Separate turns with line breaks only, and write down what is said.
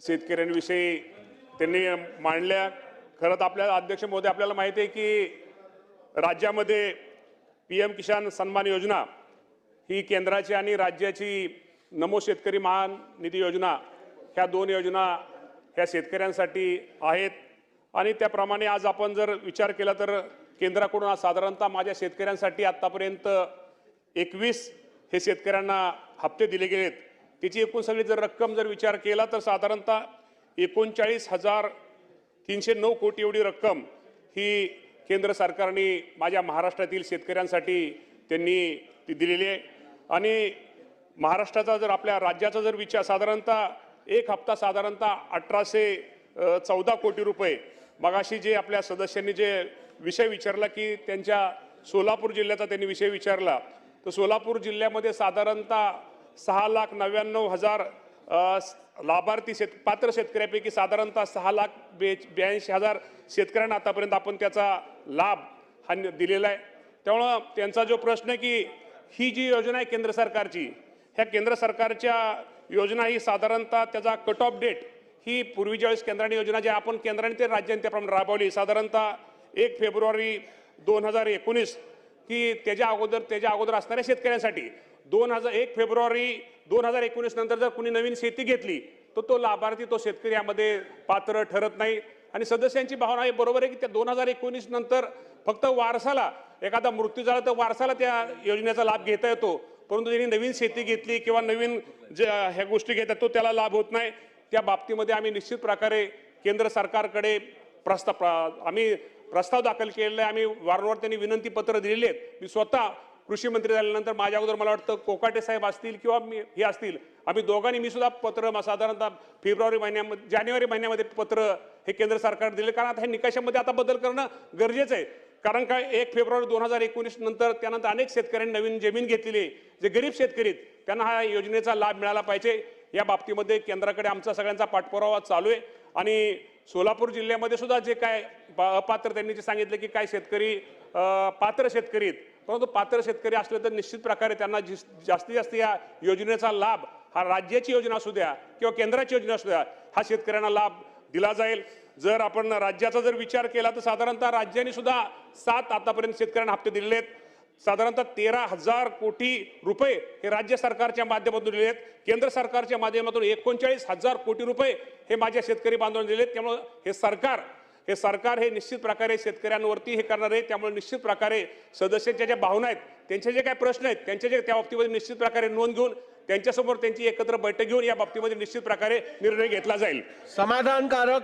शेतकऱ्यांविषयी त्यांनी मांडल्या। खरं तर आपल्या अध्यक्ष महोदय आपल्याला माहिती आहे की राज्यामध्ये PM किसान सन्मान योजना ही केंद्राची आणि राज्याची नमो शेतकरी महान निधी योजना ह्या दोन योजना ह्या शेतकऱ्यांसाठी आहेत। आणि त्याप्रमाणे आज आपण जर विचार केला तर केंद्राकडून साधारणतः माझ्या शेतकऱ्यांसाठी आतापर्यंत 21 हे शेतकऱ्यांना हप्ते दिले गेलेत। त्याची एकूण सगळी जर रक्कम जर विचार केला तर साधारणतः 39,309 कोटी एवढी रक्कम ही केंद्र सरकारने माझ्या महाराष्ट्रातील शेतकऱ्यांसाठी त्यांनी ती दिलेली आहे। आणि महाराष्ट्राचा जर आपल्या राज्याचा जर विचार साधारणतः एक हप्ता साधारणतः 1814 कोटी रुपये। मगाशी जे आपल्या सदस्यांनी जे विषय विचारला की त्यांच्या सोलापूर जिल्ह्याचा त्यांनी विषय विचारला, तर सोलापूर जिल्ह्यामध्ये साधारणतः 6,99,000 लाभार्थी पात्र शेतकऱ्यांपैकी साधारणतः 6,82,000 शेतकऱ्यांना आतापर्यंत आपण त्याचा लाभ हा दिलेला आहे। त्यामुळं त्यांचा जो प्रश्न आहे की ही जी योजना आहे केंद्र सरकारची, ह्या केंद्र सरकारच्या योजना ही साधारणतः त्याचा कट ऑफ डेट ही पूर्वी ज्यावेळेस केंद्राने योजना ज्या आपण केंद्राने ते राज्याने त्याप्रमाणे राबवली साधारणतः 1 फेब्रुवारी 2019 की त्याच्या अगोदर असणाऱ्या शेतकऱ्यांसाठी 1 फेब्रुवारी 2019 नंतर जर कुणी नवीन शेती घेतली तर तो लाभार्थी तो शेतकरी यामध्ये पात्र ठरत नाही। आणि सदस्यांची भावना आहे बरोबर आहे की त्या 2019 नंतर फक्त वारसाला एखादा मृत्यू झाला तर वारसाला त्या योजनेचा लाभ घेता येतो, परंतु ज्यांनी नवीन शेती घेतली किंवा नवीन ह्या गोष्टी घेतात तो त्याला लाभ होत नाही। त्या बाबतीमध्ये आम्ही निश्चित प्रकारे केंद्र सरकारकडे प्रस्ताव दाखल केलेला आहे। आम्ही वारंवार त्यांनी विनंती पत्र दिलेली आहेत। मी स्वतः कृषी मंत्री झाल्यानंतर माझ्या अगोदर मला वाटतं कोकाटे साहेब असतील किंवा हे असतील, आम्ही दोघांनी मी सुद्धा पत्र साधारणतः जानेवारी महिन्यामध्ये पत्र हे केंद्र सरकार दिले। कारण आता हे निकषामध्ये आता बदल करणं गरजेचं आहे। कारण काय 1 फेब्रुवारी 2019 नंतर त्यानंतर अनेक शेतकऱ्यांनी नवीन जमीन घेतलेली, जे गरीब शेतकरी त्यांना हा योजनेचा लाभ मिळाला पाहिजे। या बाबतीमध्ये केंद्राकडे आमचा सगळ्यांचा पाठपुरावा चालू आहे। आणि सोलापूर जिल्ह्यामध्ये सुद्धा जे काय अपात्र त्यांनी जे सांगितलं की काय शेतकरी पात्र शेतकरी आहेत, परंतु पात्र शेतकरी असले तर निश्चित प्रकारे त्यांना जास्तीत जास्त या योजनेचा लाभ हा राज्याची योजना असू द्या किंवा केंद्राची योजना असू द्या हा शेतकऱ्यांना लाभ दिला जाईल। जर आपण राज्याचा जर विचार केला तर साधारणतः राज्याने सुद्धा 7 आतापर्यंत शेतकऱ्यांना हप्ते दिलेले आहेत। साधारणतः 13,000 कोटी रुपये हे राज्य सरकारच्या माध्यमातून दिले आहेत। केंद्र सरकारच्या माध्यमातून 39,000 कोटी रुपये हे माझ्या शेतकरी बांधवांना दिलेत। त्यामुळे हे सरकार हे निश्चित प्रकारे शेतकऱ्यांवरती हे करणार आहे। त्यामुळे निश्चित प्रकारे सदस्यांच्या ज्या भावना आहेत, त्यांचे जे काही प्रश्न आहेत, त्यांचे जे त्या बाबतीमध्ये निश्चित प्रकारे नोंद घेऊन त्यांच्यासमोर त्यांची एकत्र बैठक घेऊन या बाबतीमध्ये निश्चित प्रकारे निर्णय घेतला जाईल।
समाधानकारक